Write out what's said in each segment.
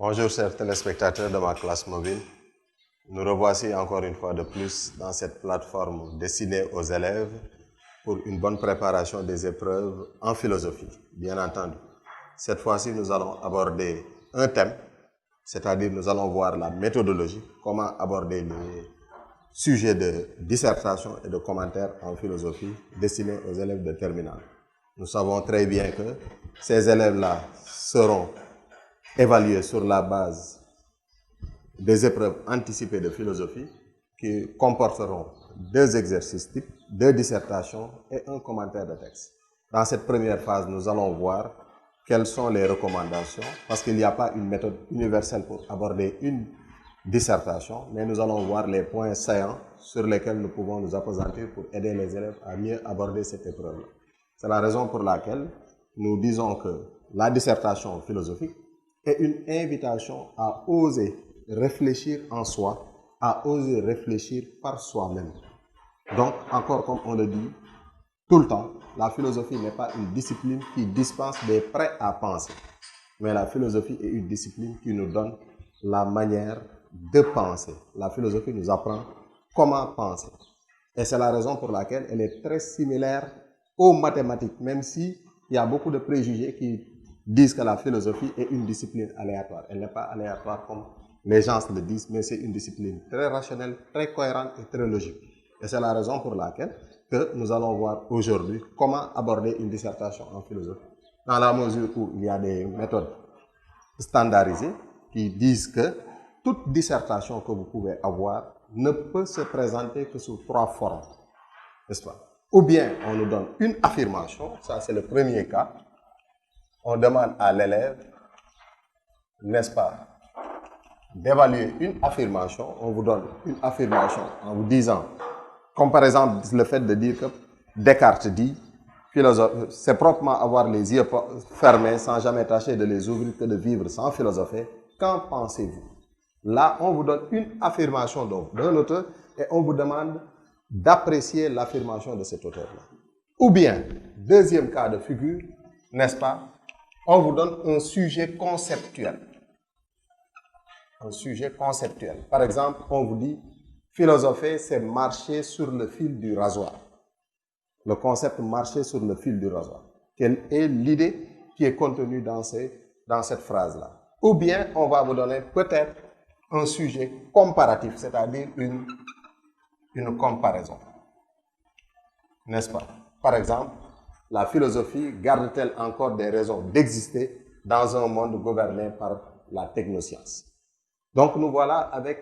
Bonjour chers téléspectateurs de ma classe mobile. Nous revoici encore une fois de plus dans cette plateforme destinée aux élèves pour une bonne préparation des épreuves en philosophie, bien entendu. Cette fois-ci, nous allons aborder un thème, c'est-à-dire nous allons voir la méthodologie, comment aborder les sujets de dissertation et de commentaires en philosophie destinés aux élèves de terminale. Nous savons très bien que ces élèves-là seront évalués sur la base des épreuves anticipées de philosophie qui comporteront 2 exercices types, 2 dissertations et un commentaire de texte. Dans cette première phase, nous allons voir quelles sont les recommandations, parce qu'il n'y a pas une méthode universelle pour aborder une dissertation, mais nous allons voir les points saillants sur lesquels nous pouvons nous appesantir pour aider les élèves à mieux aborder cette épreuve-là. C'est la raison pour laquelle nous disons que la dissertation philosophique est une invitation à oser réfléchir en soi, à oser réfléchir par soi-même. Donc, encore comme on le dit tout le temps, la philosophie n'est pas une discipline qui dispense des prêts à penser, mais la philosophie est une discipline qui nous donne la manière de penser. La philosophie nous apprend comment penser. Et c'est la raison pour laquelle elle est très similaire aux mathématiques, même s'il y a beaucoup de préjugés qui disent que la philosophie est une discipline aléatoire. Elle n'est pas aléatoire comme les gens le disent, mais c'est une discipline très rationnelle, très cohérente et très logique. Et c'est la raison pour laquelle que nous allons voir aujourd'hui comment aborder une dissertation en philosophie. Dans la mesure où il y a des méthodes standardisées qui disent que toute dissertation que vous pouvez avoir ne peut se présenter que sous 3 formes, n'est-ce pas? Ou bien on nous donne une affirmation, ça c'est le premier cas. On demande à l'élève, n'est-ce pas, d'évaluer une affirmation. On vous donne une affirmation en vous disant, comme par exemple le fait de dire que Descartes dit, c'est proprement avoir les yeux fermés sans jamais tâcher de les ouvrir que de vivre sans philosopher. Qu'en pensez-vous? Là, on vous donne une affirmation d'un auteur et on vous demande d'apprécier l'affirmation de cet auteur-là. Ou bien, deuxième cas de figure, n'est-ce pas, on vous donne un sujet conceptuel. Un sujet conceptuel. Par exemple, on vous dit, philosopher, c'est marcher sur le fil du rasoir. Le concept marcher sur le fil du rasoir. Quelle est l'idée qui est contenue dans cette phrase-là? Ou bien, on va vous donner peut-être un sujet comparatif, c'est-à-dire une comparaison. N'est-ce pas? Par exemple, la philosophie garde-t-elle encore des raisons d'exister dans un monde gouverné par la technoscience? Donc, nous voilà avec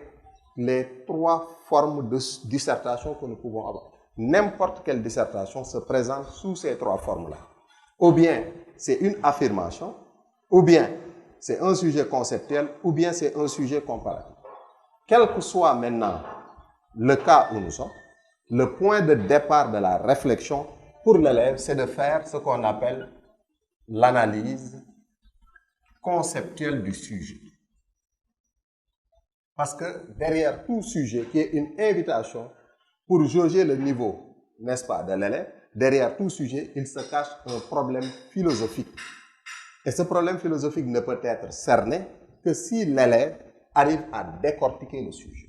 les 3 formes de dissertation que nous pouvons avoir. N'importe quelle dissertation se présente sous ces 3 formes-là. Ou bien, c'est une affirmation, ou bien, c'est un sujet conceptuel, ou bien c'est un sujet comparatif. Quel que soit maintenant le cas où nous sommes, le point de départ de la réflexion pour l'élève, c'est de faire ce qu'on appelle l'analyse conceptuelle du sujet. Parce que derrière tout sujet qui est une invitation pour jauger le niveau, n'est-ce pas, de l'élève, derrière tout sujet, il se cache un problème philosophique. Et ce problème philosophique ne peut être cerné que si l'élève arrive à décortiquer le sujet.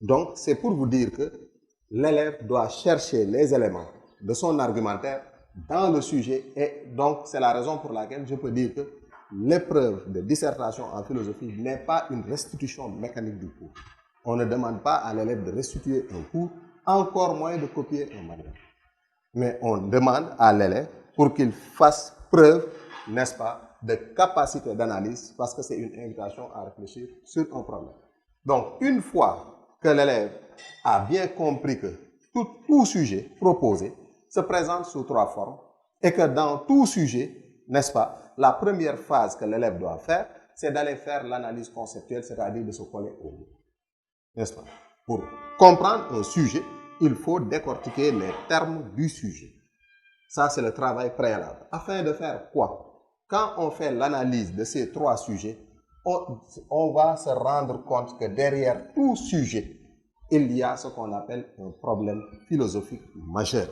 Donc, c'est pour vous dire que l'élève doit chercher les éléments de son argumentaire dans le sujet. Et donc, c'est la raison pour laquelle je peux dire que l'épreuve de dissertation en philosophie n'est pas une restitution mécanique du cours. On ne demande pas à l'élève de restituer un cours, encore moins de copier un manuel. Mais on demande à l'élève pour qu'il fasse preuve, n'est-ce pas, de capacité d'analyse, parce que c'est une invitation à réfléchir sur un problème. Donc, une fois que l'élève a bien compris que tout sujet proposé se présente sous 3 formes, et que dans tout sujet, n'est-ce pas, la première phase que l'élève doit faire, c'est d'aller faire l'analyse conceptuelle, c'est-à-dire de se coller au mot. N'est-ce pas? Pour comprendre un sujet, il faut décortiquer les termes du sujet. Ça, c'est le travail préalable. Afin de faire quoi? Quand on fait l'analyse de ces 3 sujets, on va se rendre compte que derrière tout sujet, il y a ce qu'on appelle un problème philosophique majeur.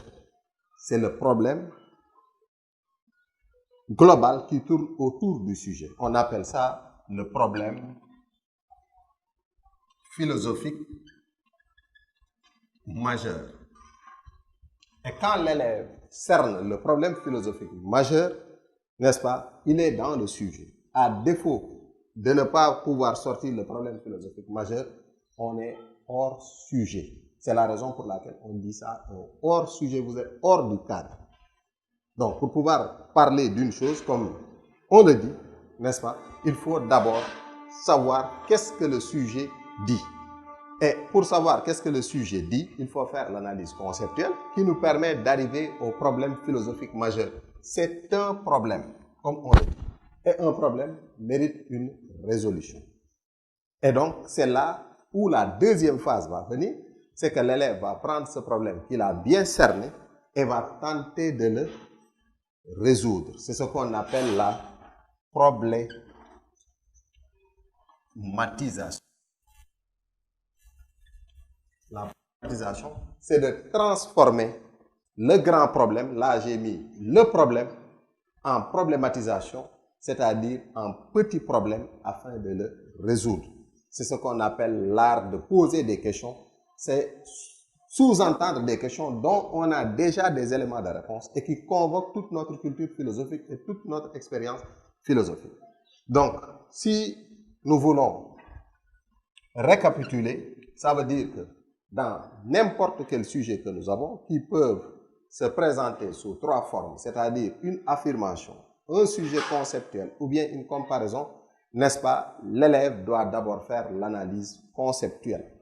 C'est le problème global qui tourne autour du sujet. On appelle ça le problème philosophique majeur. Et quand l'élève cerne le problème philosophique majeur, n'est-ce pas, il est dans le sujet. À défaut de ne pas pouvoir sortir le problème philosophique majeur, on est hors sujet. C'est la raison pour laquelle on dit ça, hors sujet, vous êtes hors du cadre. Donc, pour pouvoir parler d'une chose, comme on le dit, n'est-ce pas, il faut d'abord savoir qu'est-ce que le sujet dit. Et pour savoir qu'est-ce que le sujet dit, il faut faire l'analyse conceptuelle qui nous permet d'arriver au problème philosophique majeur. C'est un problème, comme on le dit. Et un problème mérite une résolution. Et donc, c'est là où la deuxième phase va venir, c'est que l'élève va prendre ce problème qu'il a bien cerné et va tenter de le résoudre. C'est ce qu'on appelle la problématisation. La problématisation, c'est de transformer le grand problème, là j'ai mis le problème, en problématisation, c'est-à-dire en petit problème afin de le résoudre. C'est ce qu'on appelle l'art de poser des questions. C'est sous-entendre des questions dont on a déjà des éléments de réponse et qui convoquent toute notre culture philosophique et toute notre expérience philosophique. Donc, si nous voulons récapituler, ça veut dire que dans n'importe quel sujet que nous avons, qui peuvent se présenter sous trois formes, c'est-à-dire une affirmation, un sujet conceptuel ou bien une comparaison, n'est-ce pas, l'élève doit d'abord faire l'analyse conceptuelle.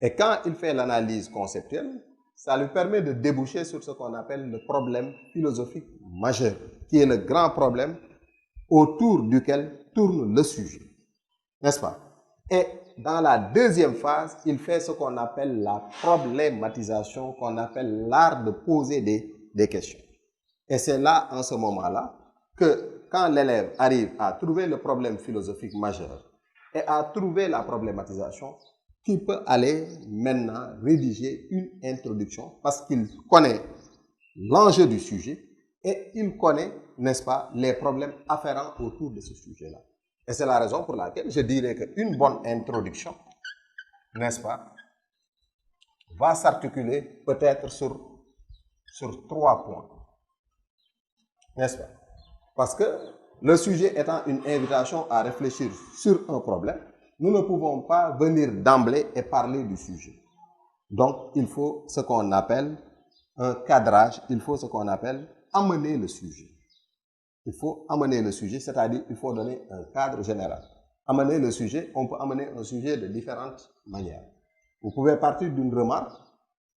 Et quand il fait l'analyse conceptuelle, ça lui permet de déboucher sur ce qu'on appelle le problème philosophique majeur, qui est le grand problème autour duquel tourne le sujet. N'est-ce pas? Et dans la deuxième phase, il fait ce qu'on appelle la problématisation, qu'on appelle l'art de poser des questions. Et c'est là, en ce moment-là, que quand l'élève arrive à trouver le problème philosophique majeur et à trouver la problématisation, qu'il peut aller maintenant rédiger une introduction parce qu'il connaît l'enjeu du sujet et il connaît, n'est-ce pas, les problèmes afférents autour de ce sujet-là. Et c'est la raison pour laquelle je dirais qu'une bonne introduction, n'est-ce pas, va s'articuler peut-être sur trois points. N'est-ce pas? Parce que le sujet étant une invitation à réfléchir sur un problème, nous ne pouvons pas venir d'emblée et parler du sujet. Donc, il faut ce qu'on appelle un cadrage, il faut ce qu'on appelle amener le sujet. Il faut amener le sujet, c'est-à-dire il faut donner un cadre général. Amener le sujet, on peut amener un sujet de différentes manières. Vous pouvez partir d'une remarque,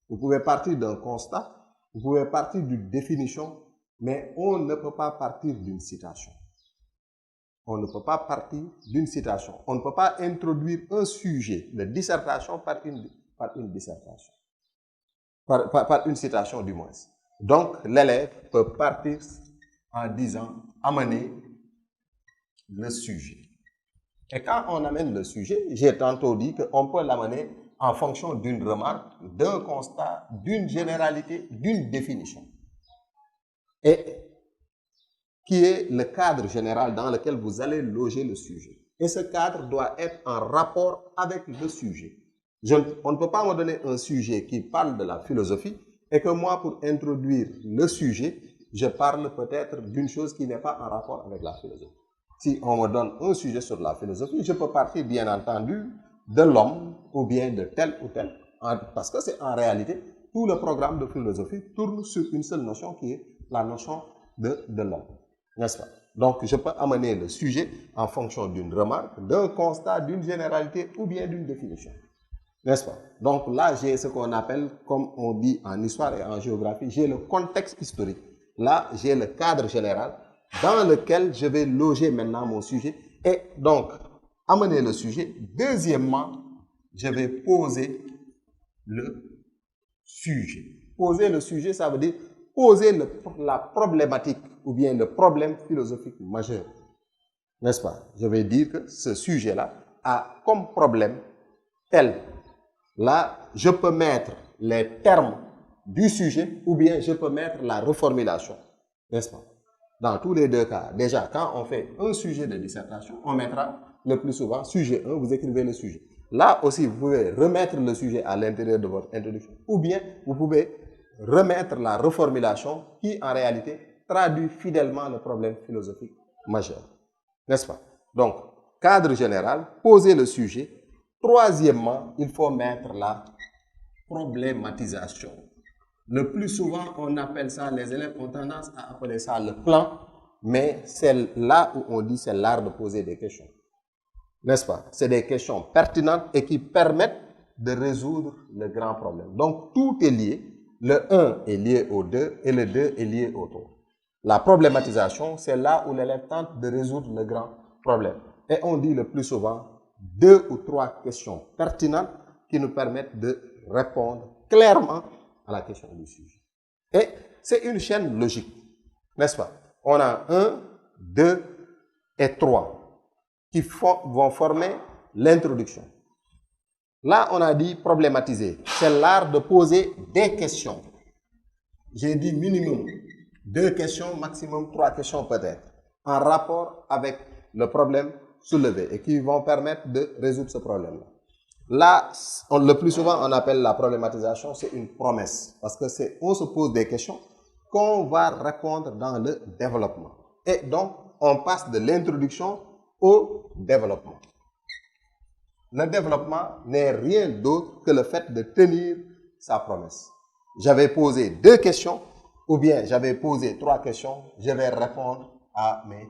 vous pouvez partir d'un constat, vous pouvez partir d'une définition, mais on ne peut pas partir d'une citation. On ne peut pas partir d'une citation. On ne peut pas introduire un sujet de dissertation par une dissertation. Par une citation du moins. Donc, l'élève peut partir en disant amener le sujet. Et quand on amène le sujet, j'ai tantôt dit qu'on peut l'amener en fonction d'une remarque, d'un constat, d'une généralité, d'une définition. Et qui est le cadre général dans lequel vous allez loger le sujet. Et ce cadre doit être en rapport avec le sujet. On ne peut pas me donner un sujet qui parle de la philosophie et que moi, pour introduire le sujet, je parle peut-être d'une chose qui n'est pas en rapport avec la philosophie. Si on me donne un sujet sur la philosophie, je peux partir bien entendu de l'homme ou bien de tel ou tel. Parce que c'est en réalité, tout le programme de philosophie tourne sur une seule notion qui est la notion de l'homme. N'est-ce pas? Donc, je peux amener le sujet en fonction d'une remarque, d'un constat, d'une généralité ou bien d'une définition. N'est-ce pas? Donc là, j'ai ce qu'on appelle, comme on dit en histoire et en géographie, j'ai le contexte historique. Là, j'ai le cadre général dans lequel je vais loger maintenant mon sujet. Et donc, amener le sujet. Deuxièmement, je vais poser le sujet. Poser le sujet, ça veut dire poser la problématique ou bien le problème philosophique majeur. N'est-ce pas? Je vais dire que ce sujet-là a comme problème tel. Là, je peux mettre les termes du sujet ou bien je peux mettre la reformulation. N'est-ce pas? Dans tous les deux cas, déjà, quand on fait un sujet de dissertation, on mettra le plus souvent sujet 1, vous écrivez le sujet. Là aussi, vous pouvez remettre le sujet à l'intérieur de votre introduction, ou bien vous pouvez remettre la reformulation qui, en réalité, traduit fidèlement le problème philosophique majeur. N'est-ce pas? Donc, cadre général, poser le sujet. Troisièmement, il faut mettre la problématisation. Le plus souvent, on appelle ça, les élèves ont tendance à appeler ça le plan, mais c'est là où on dit c'est l'art de poser des questions. N'est-ce pas? C'est des questions pertinentes et qui permettent de résoudre le grand problème. Donc, tout est lié. Le 1 est lié au 2 et le 2 est lié au 3. La problématisation, c'est là où l'élève tente de résoudre le grand problème. Et on dit le plus souvent 2 ou 3 questions pertinentes qui nous permettent de répondre clairement à la question du sujet. Et c'est une chaîne logique, n'est-ce pas? On a 1, 2 et 3 qui vont former l'introduction. Là, on a dit problématiser. C'est l'art de poser des questions. J'ai dit minimum 2 questions, maximum 3 questions peut-être, en rapport avec le problème soulevé et qui vont permettre de résoudre ce problème-là. Là, le plus souvent, on appelle la problématisation, c'est une promesse. Parce que on se pose des questions qu'on va répondre dans le développement. Et donc, on passe de l'introduction au développement. Le développement n'est rien d'autre que le fait de tenir sa promesse. J'avais posé 2 questions, ou bien j'avais posé 3 questions, je vais répondre à mes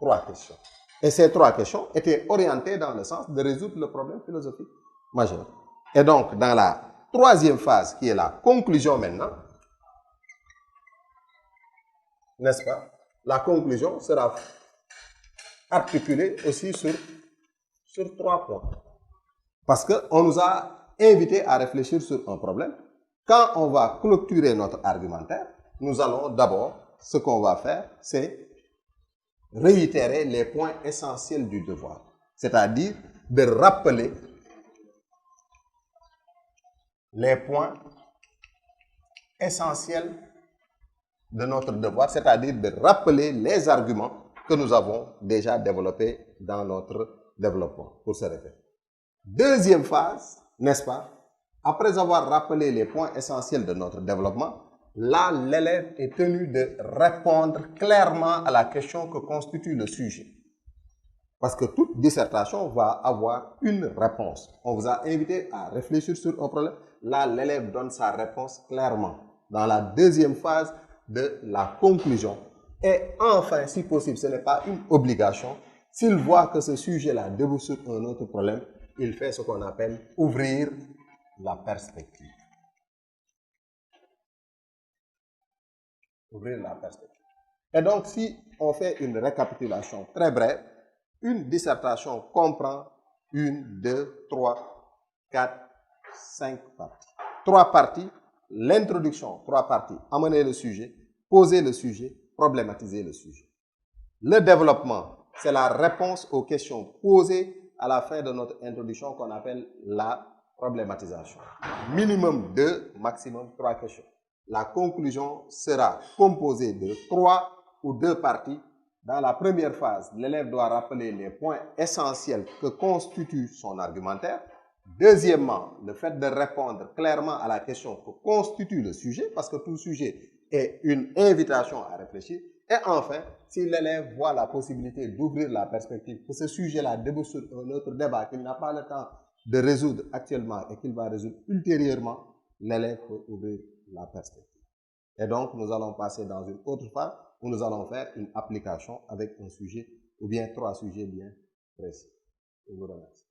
3 questions. Et ces 3 questions étaient orientées dans le sens de résoudre le problème philosophique majeur. Et donc, dans la troisième phase, qui est la conclusion maintenant, n'est-ce pas? La conclusion sera articulée aussi sur 3 points. Parce qu'on nous a invités à réfléchir sur un problème. Quand on va clôturer notre argumentaire, nous allons d'abord, ce qu'on va faire, c'est réitérer les points essentiels du devoir. C'est-à-dire de rappeler les points essentiels de notre devoir, c'est-à-dire de rappeler les arguments que nous avons déjà développés dans notre développement, pour se répéter. Deuxième phase, n'est-ce pas? Après avoir rappelé les points essentiels de notre développement, là, l'élève est tenu de répondre clairement à la question que constitue le sujet. Parce que toute dissertation va avoir une réponse. On vous a invité à réfléchir sur un problème. Là, l'élève donne sa réponse clairement. Dans la deuxième phase de la conclusion. Et enfin, si possible, ce n'est pas une obligation. S'il voit que ce sujet-là débouche sur un autre problème, il fait ce qu'on appelle ouvrir la perspective. Ouvrir la perspective. Et donc, si on fait une récapitulation très brève, une dissertation comprend 1, 2, 3, 4, 5 parties. 3 parties, l'introduction, 3 parties, amener le sujet, poser le sujet, problématiser le sujet. Le développement, c'est la réponse aux questions posées à la fin de notre introduction qu'on appelle la problématisation. Minimum 2, maximum 3 questions. La conclusion sera composée de 3 ou 2 parties. Dans la première phase, l'élève doit rappeler les points essentiels que constitue son argumentaire. Deuxièmement, le fait de répondre clairement à la question que constitue le sujet, parce que tout sujet est une invitation à réfléchir. Et enfin, si l'élève voit la possibilité d'ouvrir la perspective, que ce sujet-là débouche sur un autre débat qu'il n'a pas le temps de résoudre actuellement et qu'il va résoudre ultérieurement, l'élève peut ouvrir la perspective. Et donc, nous allons passer dans une autre phase où nous allons faire une application avec un sujet ou bien 3 sujets bien précis. Je vous remercie.